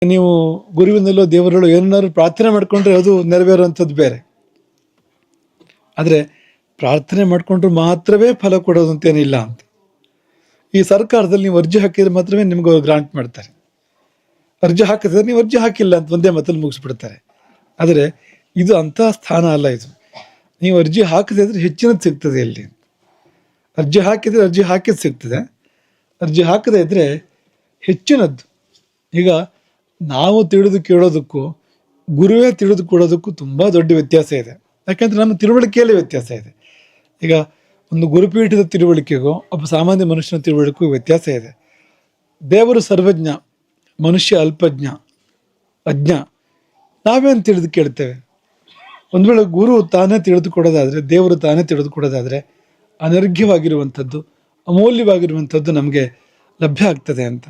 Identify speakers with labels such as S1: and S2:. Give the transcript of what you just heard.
S1: ನೀವು ಗುರುವಿನಲ್ಲೋ ದೇವರಲ್ಲೋ ಏನಾದ್ರು ಪ್ರಾರ್ಥನೆ ಮಾಡ್ಕೊಂಡ್ರೆ ಅದು ನೆರವೇರುವಂಥದ್ದು ಬೇರೆ. ಆದರೆ ಪ್ರಾರ್ಥನೆ ಮಾಡಿಕೊಂಡ್ರು ಮಾತ್ರವೇ ಫಲ ಕೊಡೋದು ಅಂತೇನಿಲ್ಲ ಅಂತ. ಈ ಸರ್ಕಾರದಲ್ಲಿ ನೀವು ಅರ್ಜಿ ಹಾಕಿದ್ರೆ ಮಾತ್ರವೇ ನಿಮ್ಗೆ ಗ್ರಾಂಟ್ ಮಾಡ್ತಾರೆ. ಅರ್ಜಿ ಹಾಕಿದ್ರೆ ನೀವು ಅರ್ಜಿ ಹಾಕಿಲ್ಲ ಅಂತ ಒಂದೇ ಮತ್ತಲ್ಲಿ ಮುಗಿಸ್ಬಿಡ್ತಾರೆ. ಆದರೆ ಇದು ಅಂತಹ ಸ್ಥಾನ ಅಲ್ಲ. ಇದು ನೀವು ಅರ್ಜಿ ಹಾಕದಿದ್ರೆ ಹೆಚ್ಚಿನದು ಸಿಗ್ತದೆ ಇಲ್ಲಿ. ಅರ್ಜಿ ಹಾಕಿದರೆ ಅರ್ಜಿ ಹಾಕಿದ್ದು ಸಿಗ್ತದೆ, ಅರ್ಜಿ ಹಾಕದೇ ಇದ್ದರೆ ಹೆಚ್ಚಿನದ್ದು. ಈಗ ನಾವು ತಿಳಿದು ಕೇಳೋದಕ್ಕೂ ಗುರುವೇ ತಿಳಿದು ಕೊಡೋದಕ್ಕೂ ತುಂಬ ದೊಡ್ಡ ವ್ಯತ್ಯಾಸ ಇದೆ. ಯಾಕೆಂದರೆ ನಮ್ಮ ತಿಳುವಳಿಕೆಯಲ್ಲಿ ವ್ಯತ್ಯಾಸ ಇದೆ. ಈಗ ಒಂದು ಗುರುಪೀಠದ ತಿಳುವಳಿಕೆಗೂ ಒಬ್ಬ ಸಾಮಾನ್ಯ ಮನುಷ್ಯನ ತಿಳುವಳಿಕೆಗೂ ವ್ಯತ್ಯಾಸ ಇದೆ. ದೇವರು ಸರ್ವಜ್ಞ, ಮನುಷ್ಯ ಅಲ್ಪಜ್ಞ, ಅಜ್ಞ. ನಾವೇನು ತಿಳಿದು ಕೇಳ್ತೇವೆ? ಒಂದು ವೇಳೆ ಗುರು ತಾನೇ ತಿಳಿದುಕೊಡೋದಾದರೆ, ದೇವರು ತಾನೇ ತಿಳಿದುಕೊಡೋದಾದರೆ ಅನರ್ಘ್ಯವಾಗಿರುವಂಥದ್ದು, ಅಮೂಲ್ಯವಾಗಿರುವಂಥದ್ದು ನಮಗೆ ಲಭ್ಯ ಆಗ್ತದೆ ಅಂತ.